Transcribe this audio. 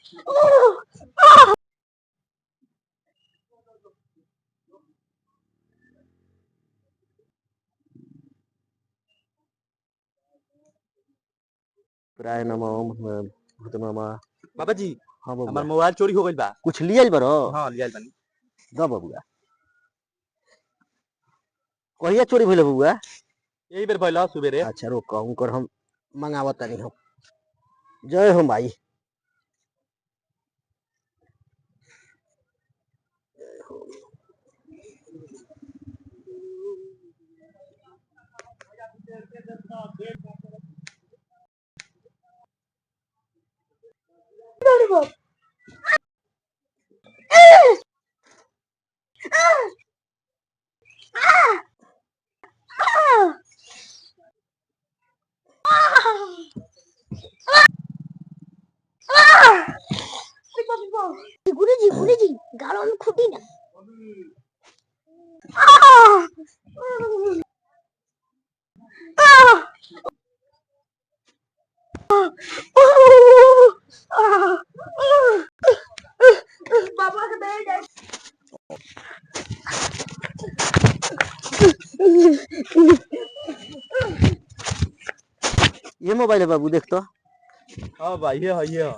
प्राय नमः भूतनामा। बाबा जी हाँ बबुआ, हमार मोबाइल चोरी हो गइल बा। कुछ लियल बरो? हां लियाल बानी। द बबुआ, कहिया चोरी भइल बबुआ? यही बेर भइल सुबेरे। अच्छा रुक, उनकर हम मंगावत तनी हम। जय हो माई। गुरुजी गुरुजी गालों में खुटी ना। बाबा के दे जाए। ये मोबाइल है बाबू, देख तो। हां भाई ये है ये।